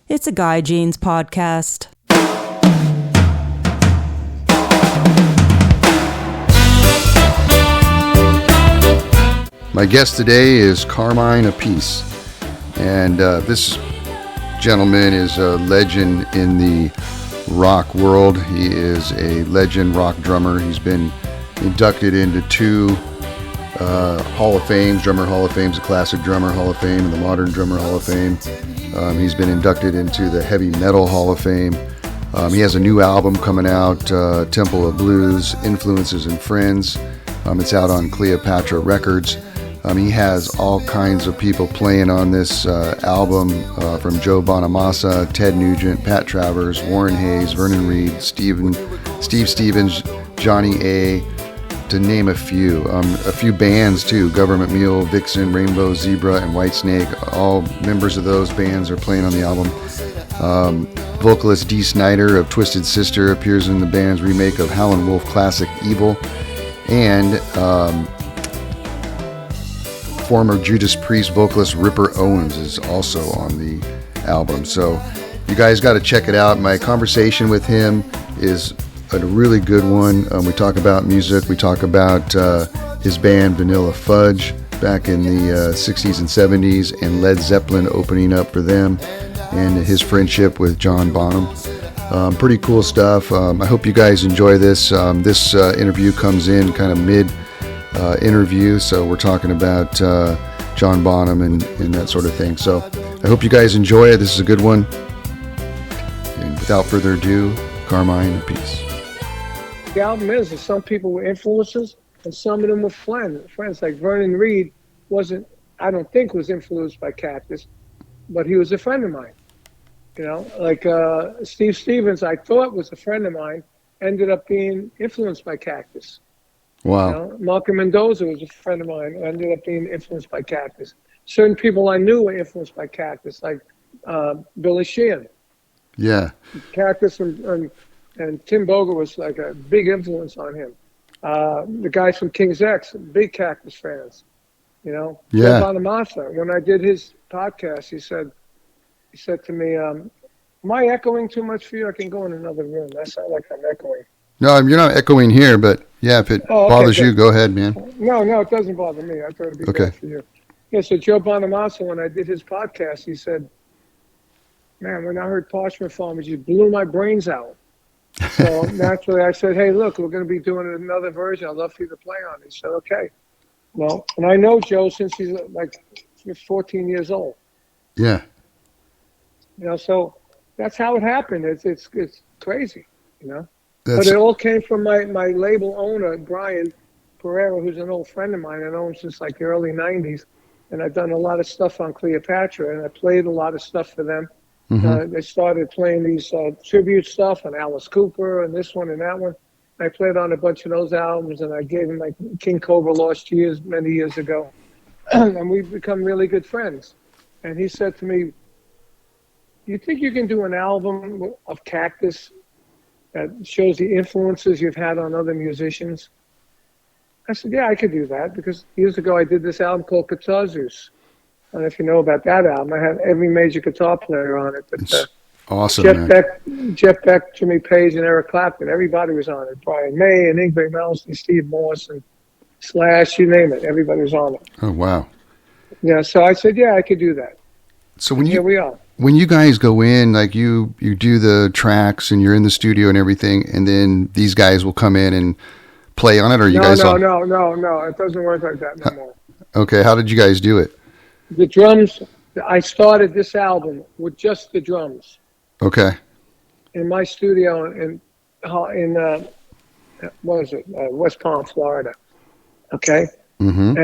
It's a Guy Jeans podcast. My guest today is Carmine Appice, and this gentleman is a legend in the rock world. He is a legend rock drummer. He's been inducted into two Hall of Fames, Drummer Hall of Fames, the Classic Drummer Hall of Fame and the Modern Drummer Hall of Fame. He's been inducted into the Heavy Metal Hall of Fame. He has a new album coming out, Temple of Blues, Influences and Friends. It's out on Cleopatra Records. He has all kinds of people playing on this album, from Joe Bonamassa, Ted Nugent, Pat Travers, Warren Hayes, Vernon Reid, Steve Stevens, Johnny A., to name a few. A few bands too, Government Mule, Vixen, Rainbow, Zebra, and Whitesnake. All members of those bands are playing on the album. Vocalist Dee Snider of Twisted Sister appears in the band's remake of Howlin' Wolf classic Evil. And former Judas Priest vocalist Ripper Owens is also on the album. So you guys got to check it out. My conversation with him is a really good one. We talk about music. We talk about his band Vanilla Fudge back in the 60s and 70s, and Led Zeppelin opening up for them, and his friendship with John Bonham. Pretty cool stuff. I hope you guys enjoy this. This interview comes in kind of mid interview, so we're talking about John Bonham and that sort of thing. So I hope you guys enjoy it. This is a good one. And without further ado, Carmine Appice. The album is that some people were influences and some of them were friends. Like Vernon Reid I don't think was influenced by Cactus, but he was a friend of mine. You know, like Steve Stevens, I thought was a friend of mine, ended up being influenced by Cactus. Wow. You know, Malcolm Mendoza was a friend of mine, ended up being influenced by Cactus. Certain people I knew were influenced by Cactus, like Billy Sheehan. Yeah. Cactus and Tim Boger was like a big influence on him. The guys from King's X, big Cactus fans. You know, yeah. Joe Bonamassa, when I did his podcast, he said to me, "Am I echoing too much for you? I can go in another room. That sounds like I'm echoing." No, you're not echoing here, but yeah, if it bothers you, go ahead, man. No, it doesn't bother me. I thought it'd be good for you. Yeah, so Joe Bonamassa, when I did his podcast, he said, "Man, when I heard Parchment Farmers, you blew my brains out." So naturally, I said, "Hey, look, we're going to be doing another version. I'd love for you to play on it." He said, "Okay." Well, and I know Joe since he's like 14 years old. Yeah. You know, so that's how it happened. It's crazy, you know. But it all came from my label owner, Brian Pereira, who's an old friend of mine. I know him since like the early 90s. And I've done a lot of stuff on Cleopatra, and I played a lot of stuff for them. Mm-hmm. They started playing these tribute stuff on Alice Cooper and this one and that one. I played on a bunch of those albums, and I gave him like King Cobra Lost Years many years ago. And we've become really good friends. And he said to me, "You think you can do an album of Cactus that shows the influences you've had on other musicians?" I said, "Yeah, I could do that," because years ago I did this album called Guitar Zeus. I don't know if you know about that album. I had every major guitar player on it. But, it's awesome, Jeff Beck, Jimmy Page, and Eric Clapton. Everybody was on it. Brian May and Ingrid Malmsteen, Steve Morse, and Slash, you name it. Everybody was on it. Oh, wow. Yeah, so I said, yeah, I could do that. So here we are. When you guys go in, like you do the tracks and you're in the studio and everything, and then these guys will come in and play on it, or you guys? No. It doesn't work like that no more. Okay, how did you guys do it? The drums. I started this album with just the drums. Okay. In my studio in what is it? West Palm, Florida. Okay. Mm-hmm.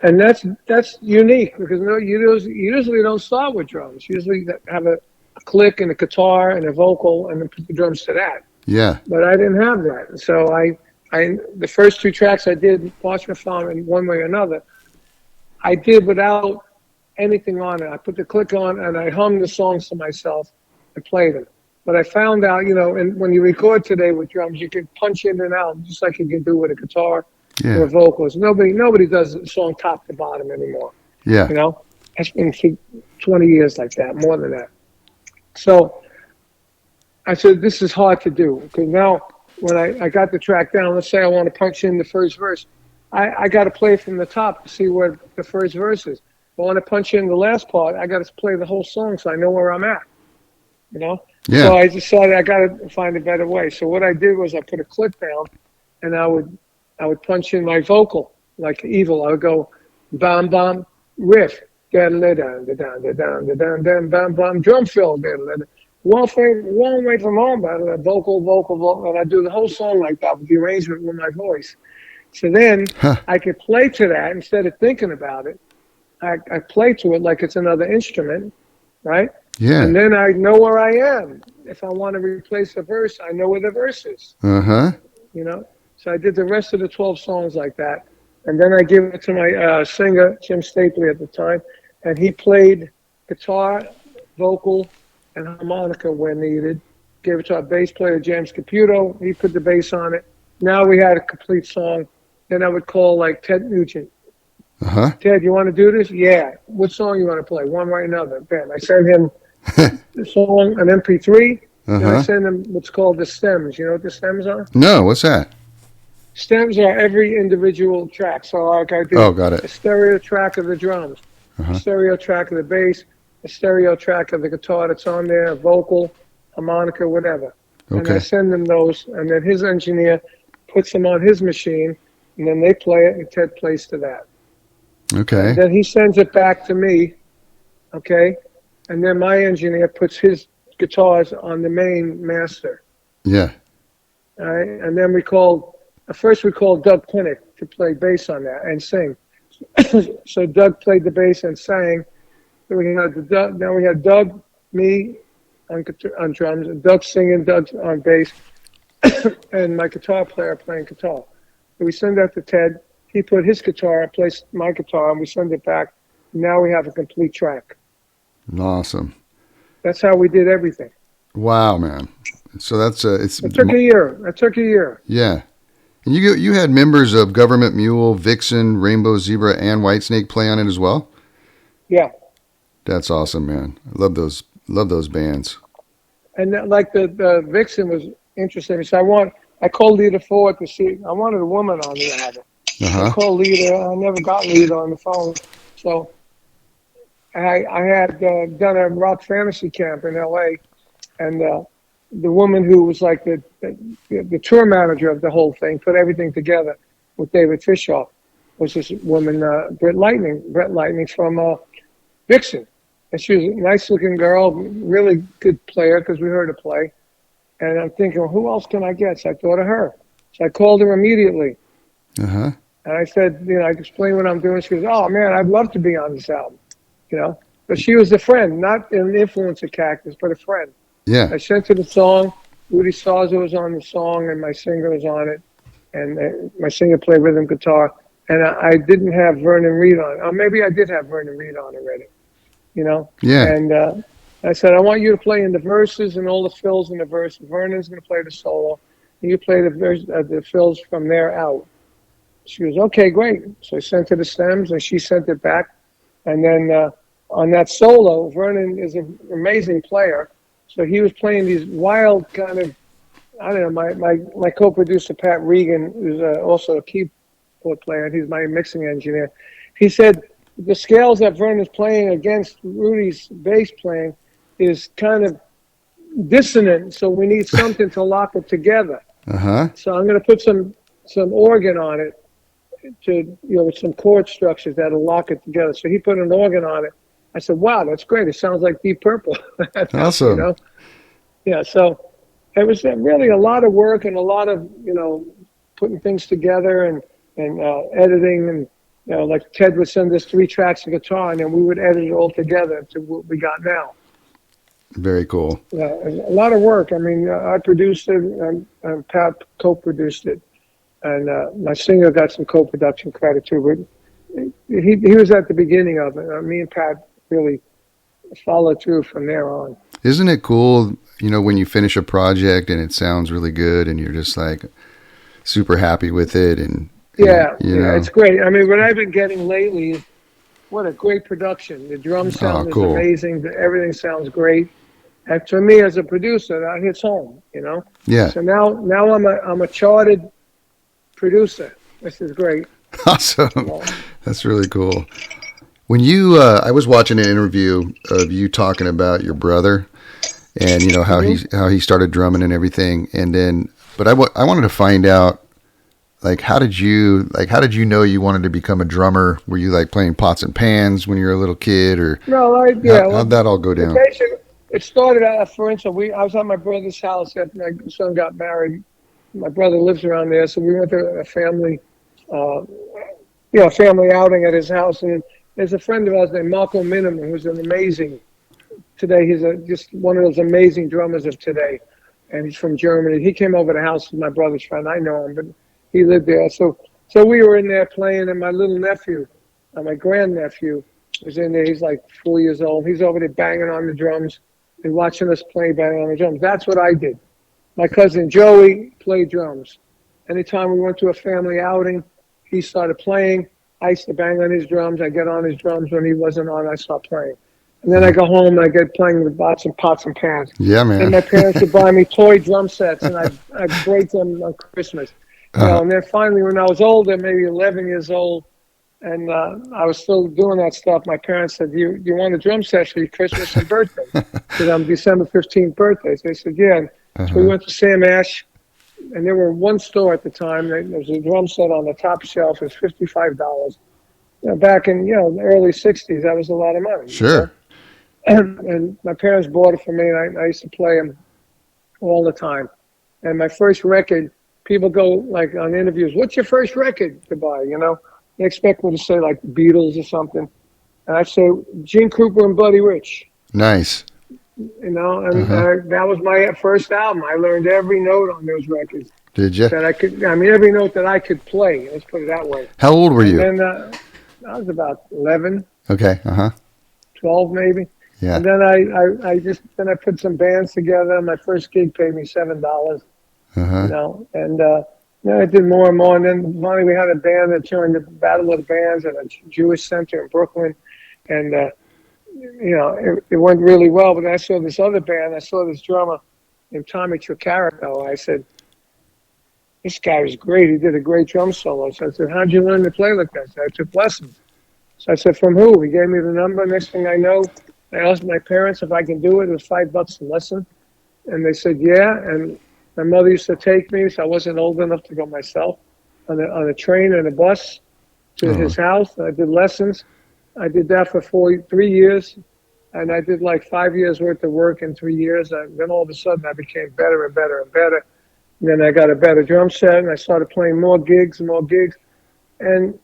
And that's unique because you usually don't start with drums. You usually have a click and a guitar and a vocal and then put the drums to that. Yeah. But I didn't have that. So I the first two tracks I did, Parchment Farm in one way or another, I did without anything on it. I put the click on and I hummed the songs to myself and played them. But I found out, and when you record today with drums, you can punch in and out just like you can do with a guitar or vocals. Nobody does a song top to bottom anymore. Yeah. It's been 20 years like that, more than that. So I said, this is hard to do, because now when I got the track down, let's say I want to punch in the first verse, I got to play from the top to see what the first verse is. If I want to punch in the last part, I got to play the whole song so I know where I'm at, you know? Yeah. So I decided I got to find a better way. So what I did was I put a click down, and I would punch in my vocal like evil. I would go bam bam riff, down down down down down down bam bam drum fill, one way from home, vocal, and I do the whole song like that with the arrangement with my voice. So then I could play to that instead of thinking about it. I play to it like it's another instrument, right? Yeah. And then I know where I am. If I want to replace a verse, I know where the verse is. Uh-huh. You know? So I did the rest of the 12 songs like that. And then I gave it to my singer, Jim Stapley at the time, and he played guitar, vocal, and harmonica when needed. Gave it to our bass player, James Caputo. He put the bass on it. Now we had a complete song. Then I would call like Ted Nugent. Uh-huh. Ted, you want to do this? Yeah. What song you want to play? One right another. Bam. I send him the song, an MP3. And I send him what's called the stems. You know what the stems are? No, what's that? Stems are every individual track. So like I do got it. a stereo track of the drums, a stereo track of the bass, a stereo track of the guitar that's on there, a vocal, harmonica, whatever. Okay. And I send them those, and then his engineer puts them on his machine, and then they play it, and Ted plays to that. Okay. And then he sends it back to me, okay? And then my engineer puts his guitars on the main master. Yeah. All right? And then first we called Doug Pinnick to play bass on that and sing. So Doug played the bass and sang. Then we had Doug, me on drums, and Doug singing, Doug on bass, and my guitar player playing guitar. So we send that to Ted. He put his guitar, I placed my guitar, and we send it back. Now we have a complete track. Awesome. That's how we did everything. Wow, man. So that's It took a year. Yeah. And you had members of Government Mule, Vixen, Rainbow Zebra, and Whitesnake play on it as well? Yeah. That's awesome, man. I love those bands. And like the Vixen was interesting. So I called Lita Ford to see. I wanted a woman on the album. I called Lita. I never got Lita on the phone. So I had done a rock fantasy camp in L.A. And the woman who was like the tour manager of the whole thing, put everything together with David Fishoff, was this woman, Brett Lightning from Vixen. And she was a nice-looking girl, really good player, because we heard her play. And I'm thinking, well, who else can I get? So I thought of her. So I called her immediately. Uh-huh. And I said, I explained what I'm doing. She goes, oh, man, I'd love to be on this album, But she was a friend, not an influence of Cactus, but a friend. Yeah. I sent her the song. Rudy Sarzo was on the song, and my singer was on it. And my singer played rhythm guitar. And I didn't have Vernon Reid on it. Or maybe I did have Vernon Reid on already, Yeah. And I said, I want you to play in the verses and all the fills in the verse. Vernon's going to play the solo. And you play the fills from there out. She goes, okay, great. So I sent her the stems, and she sent it back. And then on that solo, Vernon is an amazing player. So he was playing these wild kind of, I don't know, my co-producer, Pat Regan, who's also a keyboard player, and he's my mixing engineer. He said the scales that Vernon's playing against Rudy's bass playing is kind of dissonant, so we need something to lock it together. Uh-huh. So I'm going to put some organ on it with some chord structures that'll lock it together. So he put an organ on it. I said, wow, that's great. It sounds like Deep Purple. Awesome. Yeah, so it was really a lot of work and a lot of, putting things together and editing. And, like Ted would send us 3 tracks of guitar, and then we would edit it all together to what we got now. Very cool. Yeah, a lot of work. I mean, I produced it, and Pat co-produced it. And my singer got some co-production credit, too. But he was at the beginning of it. Me and Pat really followed through from there on. Isn't it cool, when you finish a project and it sounds really good and you're just like super happy with it? And yeah, it's great. I mean, what I've been getting lately is what a great production. The drum sound is amazing. Everything sounds great. And to me, as a producer, that hits home, you know. Yeah. So now I'm a chartered producer. This is great. Awesome. That's really cool. When you, I was watching an interview of you talking about your brother, and you know how he started drumming and everything, and then, but I wanted to find out, like, how did you know you wanted to become a drummer? Were you like playing pots and pans when you were a little kid, or no? How'd that all go down? It started out, for instance, I was at my brother's house after my son got married. My brother lives around there, so we went to a family, family outing at his house, and there's a friend of ours named Marco Miniman, who's an amazing. Today, he's just one of those amazing drummers of today, and he's from Germany. He came over to the house with my brother's friend. I know him, but he lived there. So we were in there playing, and my little nephew, my grandnephew, was in there. He's like 4 years old. He's over there banging on the drums and watching us play, banging on the drums. That's what I did. My cousin Joey played drums. Anytime we went to a family outing, he started playing. I used to bang on his drums. I get on his drums. When he wasn't on, I stopped playing. And then I go home and I get playing with pots and pans. Yeah, man. And my parents would buy me toy drum sets, and I'd break them on Christmas. You know, and then finally, when I was older, maybe 11 years old, and I was still doing that stuff, my parents said, you want a drum set for your Christmas and birthday? Because I'm December 15th birthdays. They said, yeah. So we went to Sam Ash, and there were one store at the time. There was a drum set on the top shelf. It was $55. Back in, the early 60s, that was a lot of money. Sure. And my parents bought it for me, and I used to play them all the time. And my first record, people go, like, on interviews, what's your first record to buy, They expect me to say, like, the Beatles or something. And I say, Gene Krupa and Buddy Rich. Nice. And that was my first album. I learned every note on those records. Did you? Every note that I could play. Let's put it that way. How old were you? And I was about 11. Okay. 12 maybe. Yeah. And then I put some bands together. My first gig paid me $7. And I did more and more. And then finally we had a band that joined the Battle of the Bands at a Jewish center in Brooklyn. And, it went really well. But I saw this other band. I saw this drummer named Tommy Tricarico. I said, this guy was great. He did a great drum solo. So I said, how'd you learn to play like that? So I took lessons. So I said, from who? He gave me the number. Next thing I know, I asked my parents if I can do it. It was $5 a lesson. And they said, yeah. And my mother used to take me, so I wasn't old enough to go myself, on a train and a bus to his house. And I did lessons. I did that for 3 years. And I did like 5 years worth of work in 3 years. And then all of a sudden I became better and better and better. And then I got a better drum set, and I started playing more gigs and more gigs. And,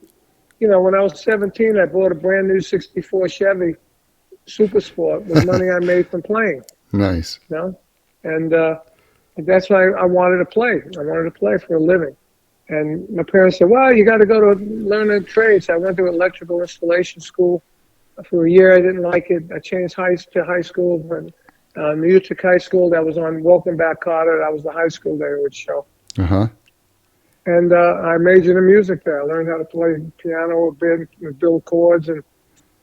when I was 17, I bought a brand new 64 Chevy Super Sport with money I made from playing. Nice. And that's why I wanted to play. I wanted to play for a living. And my parents said, well, you got to go to learn a trade. So I went to electrical installation school for a year. I didn't like it. I changed to high school from Music High School. That was on Welcome Back Carter. That was the high school they would show. And I majored in music there. I learned how to play piano a bit, build chords, and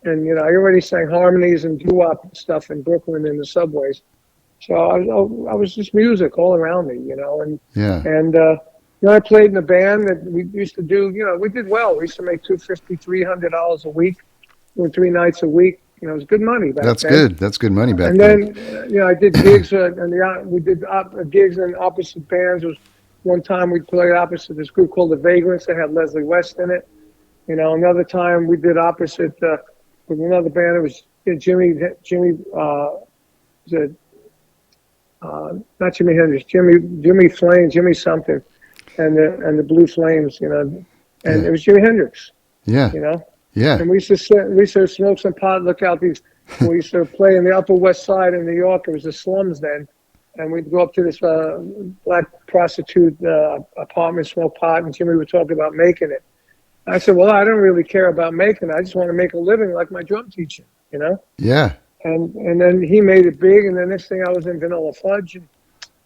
I already sang harmonies and doo-wop stuff in Brooklyn in the subways. So I was just music all around me, And I played in a band that we used to do. We did well. We used to make $250, $300 a week, doing 3 nights a week. It was good money back then. That's good. That's good money back then. And then, I did gigs, we did gigs in opposite bands. It was one time we played opposite this group called the Vagrants that had Leslie West in it. Another time we did opposite with another band. It was Jimmy, not Jimi Hendrix, Jimmy Flame, Jimmy something, and the Blue Flames, and it was Jimi Hendrix. Yeah. Yeah. And we used to smoke some pot, look out these. We used to play in the Upper West Side in New York. It was the slums then. And we'd go up to this black prostitute apartment, smoke pot, and Jimmy would talk about making it. I said, well, I don't really care about making it. I just want to make a living like my drum teacher, Yeah. And then he made it big, and the next thing I was in Vanilla Fudge. And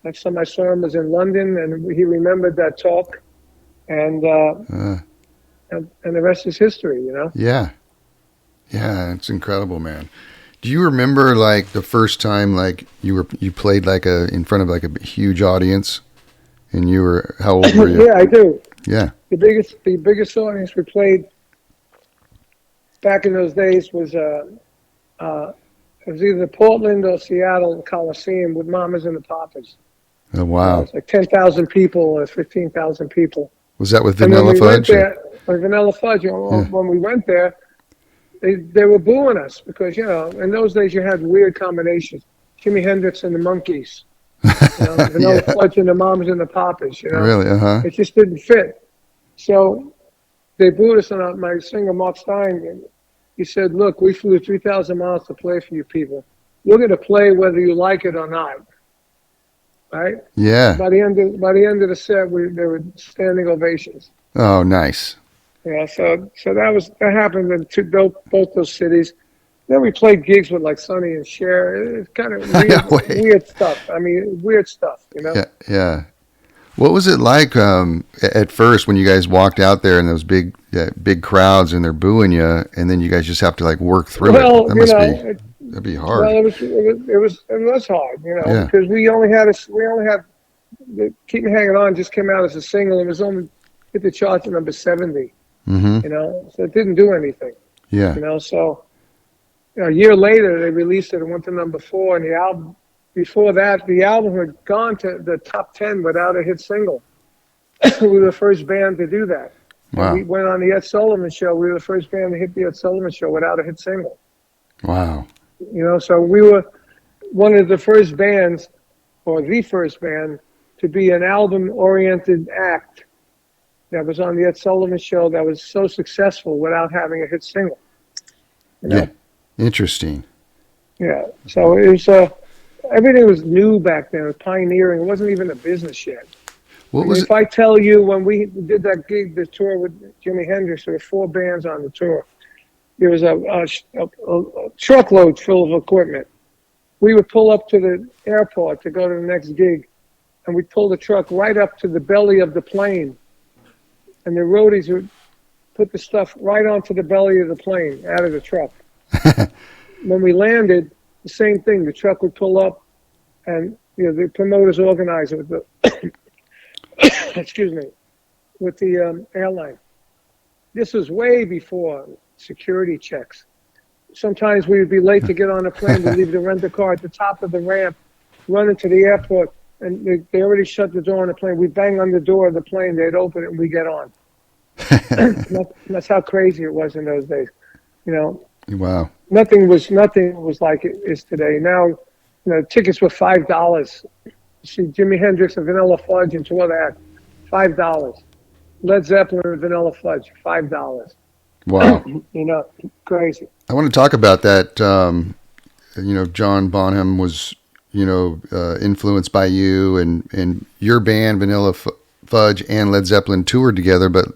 next time I saw him was in London, and he remembered that talk. And the rest is history, Yeah. Yeah, it's incredible, man. Do you remember like the first time like you played like in front of like a huge audience, and how old were you? Yeah, I do. Yeah. The biggest audience we played back in those days was it was either Portland or Seattle Coliseum with Mamas and the Papas. Oh wow! It was like 10,000 people or 15,000 people. Was that with Vanilla Fudge? With Vanilla Fudge. When we went there, they were booing us because, in those days you had weird combinations. Jimi Hendrix and the Monkees. Vanilla Fudge and the Mamas and the Papas. Really? It just didn't fit. So they booed us, and my singer, Mark Stein, he said, look, we flew 3,000 miles to play for you people. We're going to play whether you like it or not. Right? Yeah. By the end of the set, there were standing ovations. Oh, nice. Yeah, so that happened in both those cities. Then we played gigs with like Sonny and Cher. It's kind of weird stuff. I mean, weird stuff, Yeah. What was it like at first when you guys walked out there and those big crowds and they're booing you, and then you guys just have to like work through it? That'd be hard. Well, it was hard, because we only had Keep Me Hanging On just came out as a single. It was only hit the charts at number 70. Mm-hmm. So it didn't do anything. Yeah. So a year later they released it and went to number 4, and the album before that, the album had gone to the top 10 without a hit single. We were the first band to do that. Wow. We went on the Ed Sullivan Show. We were the first band to hit the Ed Sullivan Show without a hit single. Wow. So we were one of the first bands, or the first band, to be an album-oriented act that was on the Ed Sullivan Show that was so successful without having a hit single. Yeah. Interesting. Yeah. So it was everything was new back then. It was pioneering. It wasn't even a business yet. If I tell you when we did that gig, the tour with Jimi Hendrix, there were 4 bands on the tour. There was a truckload full of equipment. We would pull up to the airport to go to the next gig, and we'd pull the truck right up to the belly of the plane. And the roadies would put the stuff right onto the belly of the plane, out of the truck. When we landed, the same thing. The truck would pull up, and the promoters organized it with the excuse me, with the airline. This was way before security checks. Sometimes we would be late to get on a plane. We'd leave the rent-a-car at the top of the ramp, run into the airport, and they already shut the door on the plane. We bang on the door of the plane, they'd open it, and we get on. That's how crazy it was in those days. Wow. Nothing was like it is today. Now, tickets were $5. You see Jimi Hendrix and Vanilla Fudge and 2 other acts, $5. Led Zeppelin and Vanilla Fudge, $5. Wow. Crazy. I want to talk about that. John Bonham was, influenced by you, and your band, Vanilla Fudge and Led Zeppelin toured together, but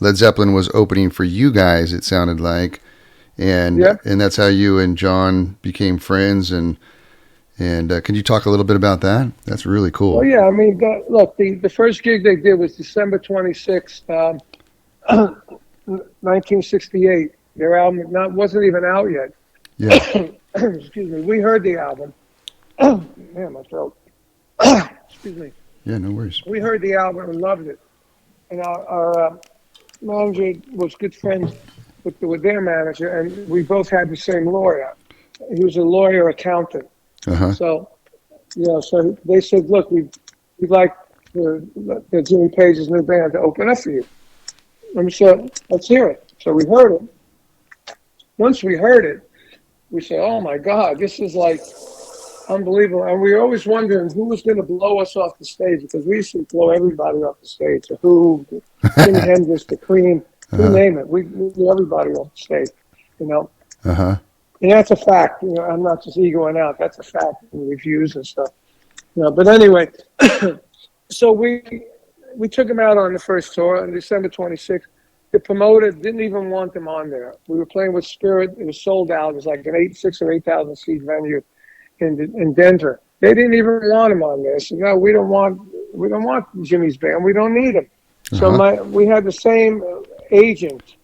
Led Zeppelin was opening for you guys, it sounded like. And and that's how you and John became friends. And can you talk a little bit about that? That's really cool. Well, yeah, I mean, look, the first gig they did was December 26th, 1968. Their album wasn't even out yet. Yeah. Excuse me. We heard the album. Man, my throat. Excuse me. Yeah, no worries. We heard the album and loved it. And our manager was good friends with their manager, and we both had the same lawyer. He was a lawyer accountant. Uh-huh. So they said, look, we'd like the Jimmy Page's new band to open up for you. And we said, let's hear it. So we heard it. Once we heard it, we said, oh my God, this is like unbelievable. And we were always wondering who was going to blow us off the stage, because we used to blow everybody off the stage. The Who, Jimi Hendrix, the Cream, you name it. We blew everybody off the stage, Uh-huh. And that's a fact. I'm not just egoing out. That's a fact in reviews and stuff. But anyway, so we took him out on the first tour on December 26th. The promoter didn't even want them on there. We were playing with Spirit. It was sold out. It was like an 6,000 or 8,000 seat venue in Denver. They didn't even want him on there. So no, we don't want Jimmy's band. We don't need him. So we had the same agent,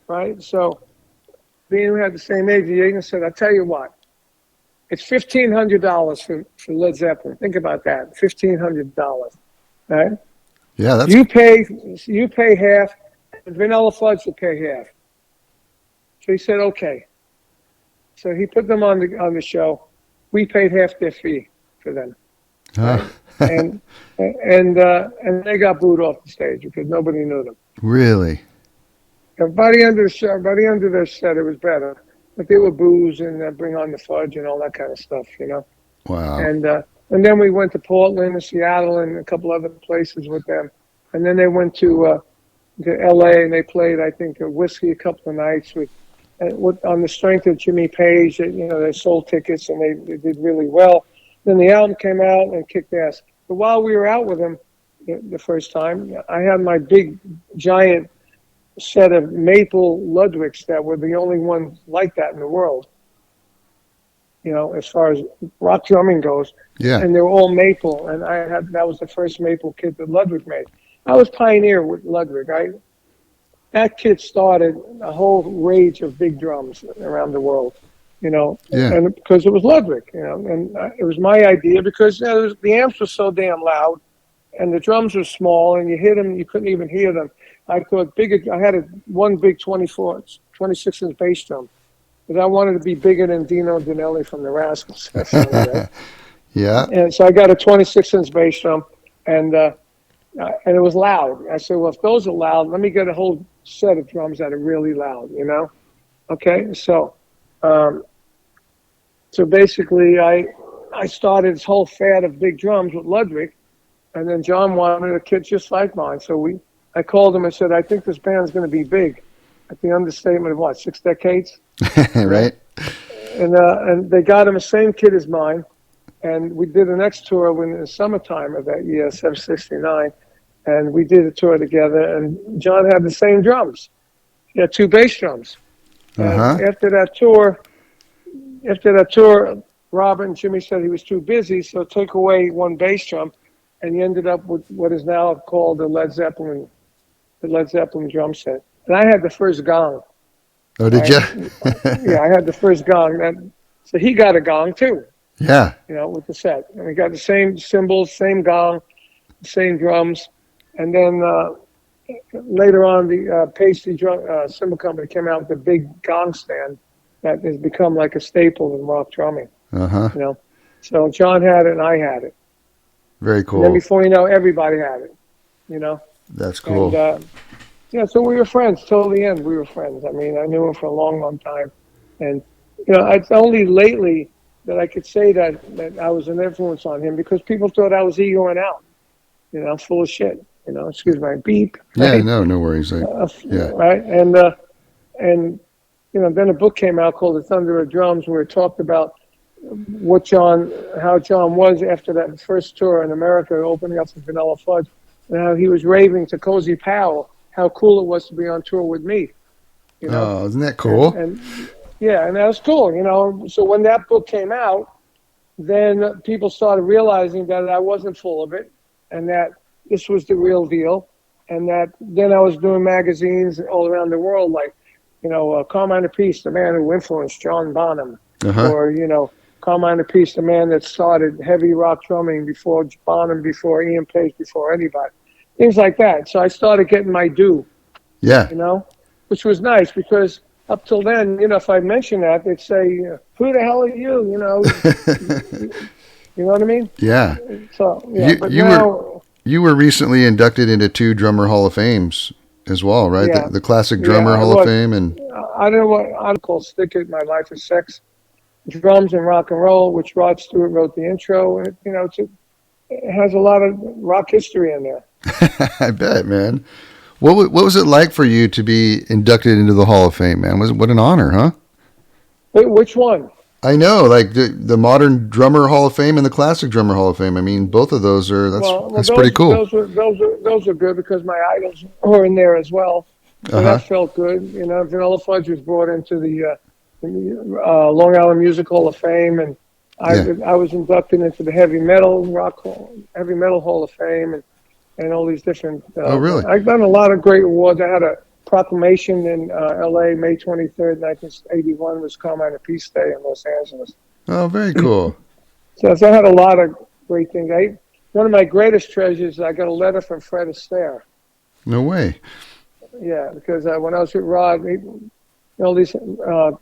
right? So being we had the same agent, the agent said, I'll tell you what, It's $1,500 for Led Zeppelin. Think about that, $1,500, right? Yeah, that's you pay half, and Vanilla Fudge will pay half. So he said, okay. So he put them on the show. We paid half their fee for them, right? and they got booed off the stage because nobody knew them. Really. By the end of their set, it was better. But they were booze and bring on the fudge and all that kind of stuff, you know. Wow. And then we went to Portland and Seattle and a couple other places with them. And then they went to L.A. and they played, I think, a Whiskey a couple of nights on the strength of Jimmy Page. You know, they sold tickets and they did really well. Then the album came out and kicked ass. But while we were out with them the first time, I had my big, giant set of maple Ludwigs that were the only ones like that in the world, you know, as far as rock drumming goes. Yeah. And they were all maple, and that was the first maple kit that Ludwig made. I was pioneer with Ludwig. That kit started a whole rage of big drums around the world, you know, and because it was Ludwig, you know, and it was my idea because the amps were so damn loud and the drums were small and you hit them, you couldn't even hear them. I thought I had one big 26-inch bass drum, because I wanted to be bigger than Dino Danelli from the Rascals. Yeah. And so I got a 26-inch bass drum, and it was loud. I said, well, if those are loud, let me get a whole set of drums that are really loud, you know? Okay, so basically I started this whole fad of big drums with Ludwig, and then John wanted a kit just like mine, so I called him and said, I think this band's going to be big. At the understatement of what, 6 decades? Right. And they got him the same kit as mine. And we did the next tour in the summertime of that year, 1969. And we did a tour together. And John had the same drums. He had 2 bass drums. And after that tour, Robert and Jimmy said he was too busy, so took away 1 bass drum. And he ended up with what is now called the Led Zeppelin drum set. And I had the first gong. Oh, did you? Yeah, I had the first gong. So he got a gong too. Yeah. You know, with the set. And we got the same cymbals, same gong, same drums. And then later on, the Paisley cymbal company came out with a big gong stand that has become like a staple in rock drumming. You know, so John had it and I had it. Very cool. And then before you know, everybody had it. You know. That's cool. And, so we were friends till the end. We were friends. I mean, I knew him for a long, long time. And, you know, it's only lately that I could say that I was an influence on him, because people thought I was egoing out. You know, full of shit. You know, excuse my beep. Yeah, right? no worries. Yeah. Right. And you know, then a book came out called The Thunder of Drums, where it talked about how John was after that first tour in America, opening up for Vanilla Fudge, and how he was raving to Cozy Powell how cool it was to be on tour with me. You know? Oh, isn't that cool? And that was cool, you know. So when that book came out, then people started realizing that I wasn't full of it, and that this was the real deal. And that then I was doing magazines all around the world, like, you know, Carmine Appice, the man who influenced John Bonham, or, you know, Carmine Appice, the man that started heavy rock drumming before Bonham, before Ian Page, before anybody. Things like that. So I started getting my due. Yeah. You know, which was nice, because up till then, you know, if I mentioned that, they'd say, who the hell are you? You know, you know what I mean? Yeah. So, yeah, you were recently inducted into 2 Drummer Hall of Fames as well, right? Yeah. The Classic Drummer Hall of Fame. And I don't know what I'd call Stick It, My Life is Sex, Drums and Rock and Roll, which Rod Stewart wrote the intro. And, you know, it has a lot of rock history in there. I bet, man. What was it like for you to be inducted into the Hall of Fame, man? What an honor, huh? Wait, which one? I know, like the Modern Drummer Hall of Fame and the Classic Drummer Hall of Fame. I mean, both of those that's pretty cool. Those are good, because my idols were in there as well. So that felt good. You know, Vanilla Fudge was brought into the Long Island Music Hall of Fame, and I was inducted into the Heavy Metal Hall of Fame, and all these different. Oh, really? I've done a lot of great awards. I had a proclamation in L.A. May 23rd, 1981 was Carmine Appice Day in Los Angeles. Oh, very cool. So I had a lot of great things. One of my greatest treasures, I got a letter from Fred Astaire. No way. Yeah, because when I was with Rod, these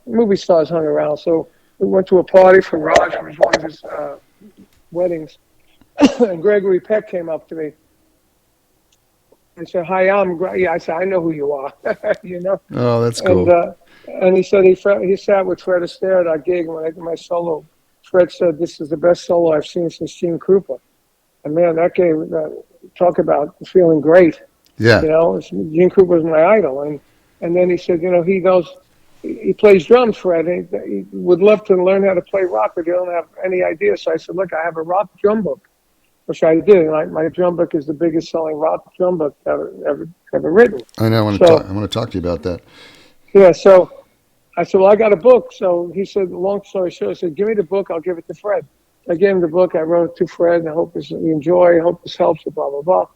movie stars hung around. So we went to a party for Rod. It was one of his weddings. And Gregory Peck came up to me and said, "Hi, I said, "I know who you are." You know. Oh, that's cool. And he said he sat with Fred Astaire at our gig when I did my solo. Fred said, "This is the best solo I've seen since Gene Krupa." And man, that gave talk about feeling great. Yeah. You know, Gene Krupa was my idol, and then he said, he plays drums, Fred. And he would love to learn how to play rock, but he don't have any idea. So I said, "Look, I have a rock drum book," which I did. My drum book is the biggest selling rock drum book ever written. I know. I want to talk to you about that. Yeah. So I said, "Well, I got a book." So he said, long story short, I said, "Give me the book. I'll give it to Fred." I gave him the book. I wrote it to Fred, and I hope you enjoy. I hope this helps you, blah, blah, blah.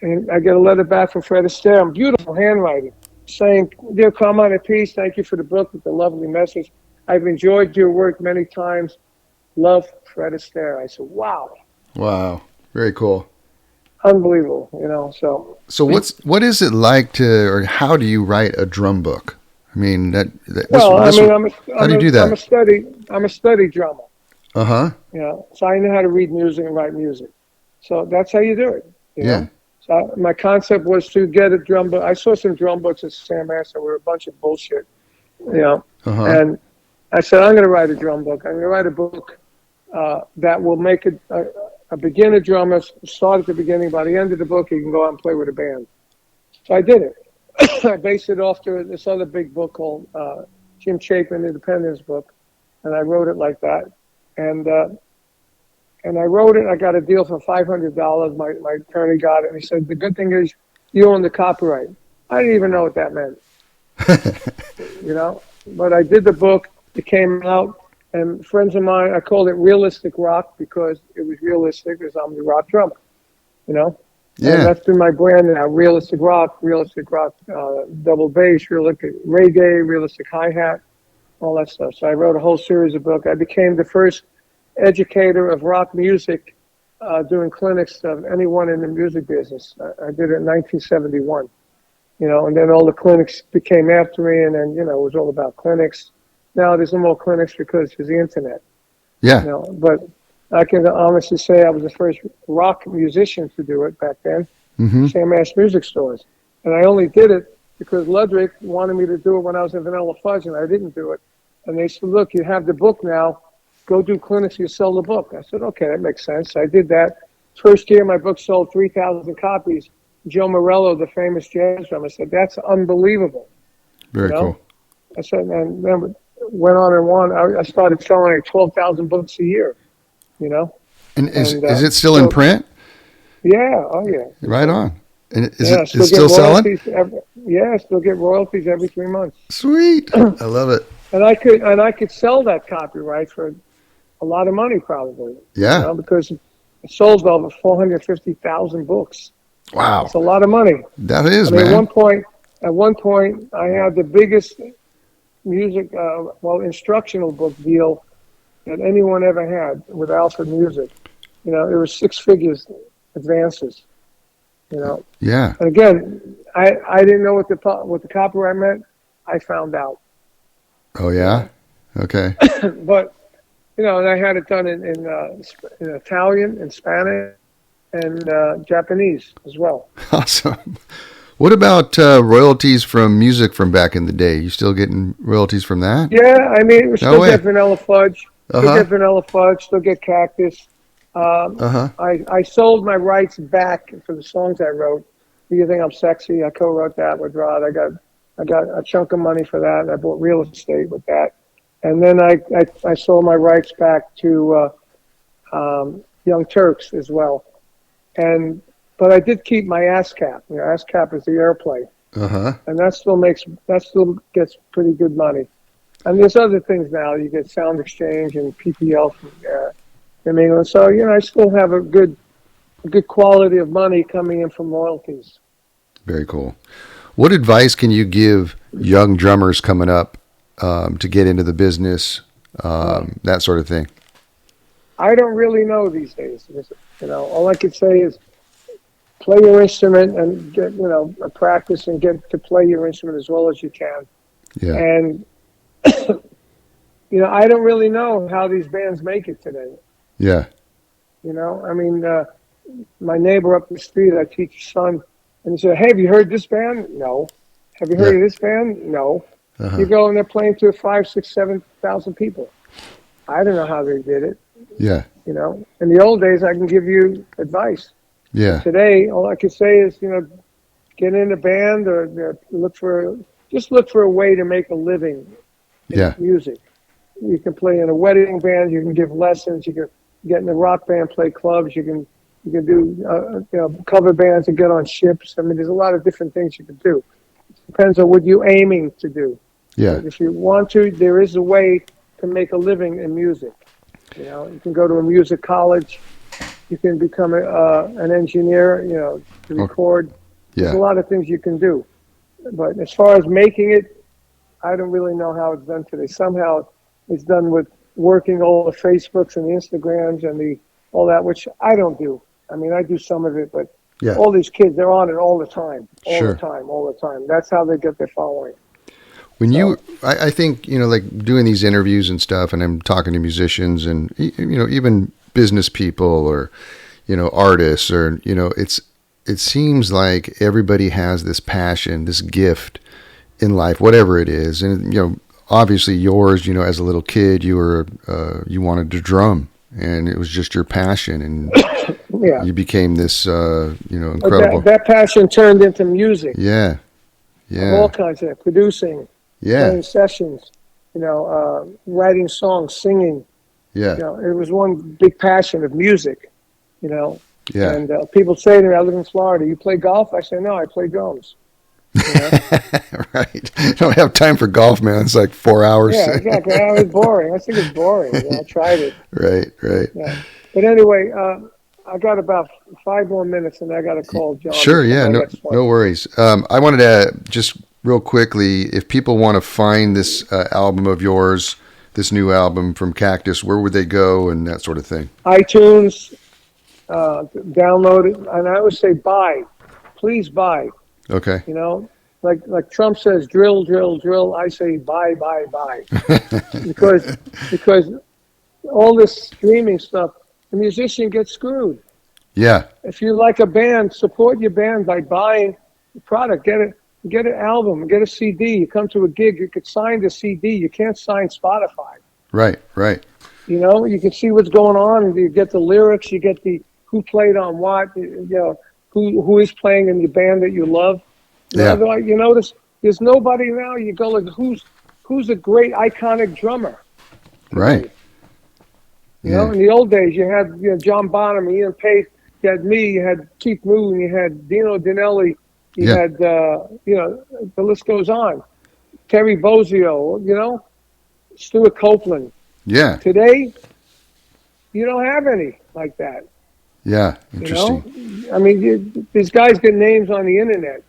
And I get a letter back from Fred Astaire, beautiful handwriting, saying, "Dear Carmine Appice, thank you for the book with the lovely message. I've enjoyed your work many times. Love, Fred Astaire." I said, "Wow." Wow. Very cool. Unbelievable, so. So what is it like or how do you write a drum book? I mean, how do you do that? I'm a study drummer. Uh-huh. So I know how to read music and write music. So that's how you do it. You know? So my concept was to get a drum book. I saw some drum books at Sam Ash that were a bunch of bullshit, Uh-huh. And I said, I'm going to write a drum book. I'm going to write a book that will make a beginner drummer start at the beginning. By the end of the book, he can go out and play with a band. So I did it. I based it off to this other big book called Jim Chapin Independence book, and I wrote it like that. And I wrote it. I got a deal for $500. My attorney got it, and he said, "The good thing is you own the copyright." I didn't even know what that meant, But I did the book. It came out, and friends of mine, I called it Realistic Rock because it was realistic, because I'm the rock drummer, Yeah. And that's been my brand now: Realistic Rock, double bass, realistic reggae, realistic hi-hat, all that stuff. So I wrote a whole series of books. I became the first educator of rock music doing clinics of anyone in the music business. I did it in 1971, and then all the clinics became after me, and then, it was all about clinics. Now there's no more clinics because there's the internet. Yeah. But I can honestly say I was the first rock musician to do it back then, Sam Ash music stores. And I only did it because Ludwig wanted me to do it when I was in Vanilla Fudge, and I didn't do it. And they said, "Look, you have the book now. Go do clinics, you sell the book." I said, "Okay, that makes sense." I did that. First year, my book sold 3,000 copies. Joe Morello, the famous jazz drummer, said, "That's unbelievable." Very cool. I said, and then it went on and on. I started selling like 12,000 books a year, And is it still in print? Yeah, oh yeah. Right on. And is it still selling? I still get royalties every 3 months. Sweet. I love it. And I could sell that copyright for a lot of money, probably. Yeah. Because it sold over 450,000 books. Wow. It's a lot of money. That is, man. At one point, I had the biggest music, instructional book deal that anyone ever had with Alfred Music. It was 6 figures advances. Yeah. And again, I didn't know what the copyright meant. I found out. Oh yeah. Okay. But and I had it done in Italian, in Spanish, and Japanese as well. Awesome. What about royalties from music from back in the day? You still getting royalties from that? Yeah, I mean, we still get Vanilla Fudge. Uh-huh. Still get Vanilla Fudge. Still get Cactus. I sold my rights back for the songs I wrote. Do You Think I'm Sexy? I co-wrote that with Rod. I got a chunk of money for that, and I bought real estate with that. And then I sold my rights back to Young Turks as well. But I did keep my ASCAP. ASCAP is the airplay. Uh-huh. And that still gets pretty good money. And there's other things now. You get Sound Exchange and PPL from England. So, I still have a good quality of money coming in from royalties. Very cool. What advice can you give young drummers coming up to get into the business? that sort of thing? I don't really know these days. All I could say is play your instrument and get, practice and get to play your instrument as well as you can. Yeah. And, I don't really know how these bands make it today. Yeah. My neighbor up the street, I teach his son, and he said, "Hey, have you heard this band?" "No." "Have you heard of this band?" "No." Uh-huh. You go and they're playing to 5, 6, 7,000 people. I don't know how they did it. Yeah. In the old days, I can give you advice. Yeah. Today, all I can say is, get in a band or look for a way to make a living in music. You can play in a wedding band. You can give lessons. You can get in a rock band, play clubs. You can do cover bands and get on ships. There's a lot of different things you can do. It depends on what you're aiming to do. Yeah. But if you want to, there is a way to make a living in music. You can go to a music college. You can become an engineer, to record. Yeah. There's a lot of things you can do. But as far as making it, I don't really know how it's done today. Somehow it's done with working all the Facebooks and the Instagrams and all that, which I don't do. I do some of it, but all these kids, they're on it all the time. All the time. That's how they get their following. I think, like doing these interviews and stuff, and I'm talking to musicians and, even business people or, artists or, it seems like everybody has this passion, this gift in life, whatever it is. And, obviously yours, as a little kid, you wanted to drum and it was just your passion and you became this, incredible. That passion turned into music. Yeah. Yeah. All kinds of producing. Yeah. Playing sessions, writing songs, singing. Yeah. It was one big passion of music, Yeah. And people say to me, I live in Florida, you play golf? I say, no, I play drums. Right. I don't have time for golf, man. It's like 4 hours. Yeah, exactly. It's boring. I think it's boring. I tried it. Right. Yeah. But anyway, I got about 5 more minutes and I got to call John. Sure, yeah, no worries. I wanted to just real quickly, if people want to find this album of yours, this new album from Cactus, where would they go and that sort of thing? iTunes, download it, and I always say buy. Please buy. Okay. Like Trump says, drill, drill, drill. I say buy, buy, buy. because all this streaming stuff, the musician gets screwed. Yeah. If you like a band, support your band by buying the product. Get an album, get a CD. You come to a gig, you could sign the CD. You can't sign Spotify. Right. You can see what's going on. You get the lyrics. You get who played on what. Who is playing in the band that you love. You notice there's nobody now. You go like, who's a great iconic drummer? Right. In the old days, you had John Bonham, Ian Pace. You had me. You had Keith Moon. You had Dino Dinelli. You had, the list goes on. Terry Bozzio, Stuart Copeland. Yeah. Today, you don't have any like that. Yeah, interesting. These guys get names on the internet.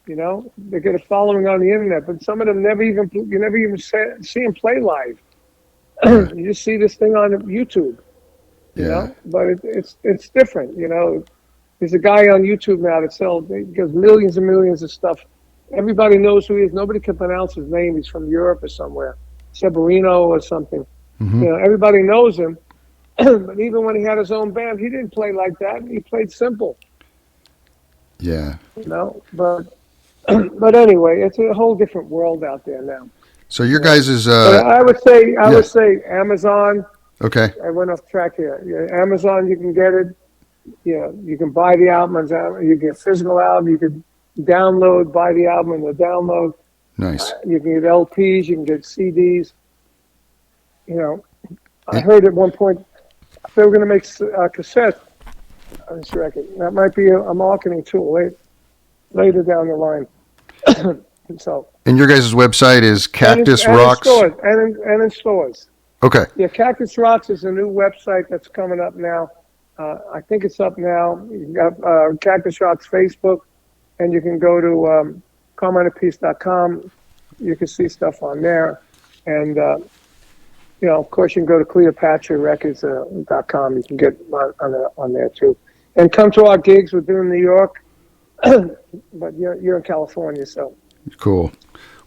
They get a following on the internet, but some of them you never even see them play live. You just see this thing on YouTube. But it's different. There's a guy on YouTube now that does millions and millions of stuff. Everybody knows who he is. Nobody can pronounce his name. He's from Europe or somewhere. Severino or something. Mm-hmm. Everybody knows him. But even when he had his own band, he didn't play like that. He played simple. Yeah. But anyway, it's a whole different world out there now. So your guys is I would say Amazon. Okay. I went off track here. Amazon, you can get it. You can buy the album. You get a physical album. You can buy the album and the download. Nice. You can get LPs. You can get CDs. I heard at one point they were going to make cassettes on this record. That might be a marketing tool later down the line. And your guys' website is Cactus Rocks? And in stores. Okay. Yeah, Cactus Rocks is a new website that's coming up now. I think it's up now. You got Cactus Rocks Facebook, and you can go to CarmineAppice.com. You can see stuff on there. And of course, you can go to Cleopatra Records.com. You can get on there too, and come to our gigs. We're doing New York, but you're in California, so cool.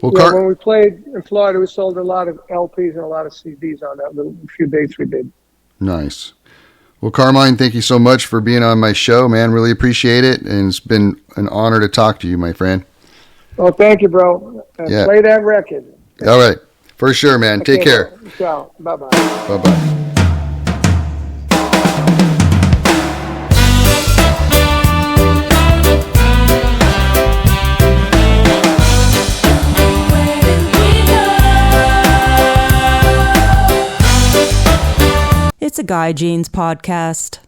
Well, when we played in Florida, we sold a lot of LPs and a lot of CDs on that few dates we did. Nice. Well, Carmine, thank you so much for being on my show, man. Really appreciate it, and it's been an honor to talk to you, my friend. Well, thank you, bro. Play that record. All right. For sure, man. Take care. Ciao. Bye-bye. Bye-bye. It's a Guy Jeans podcast.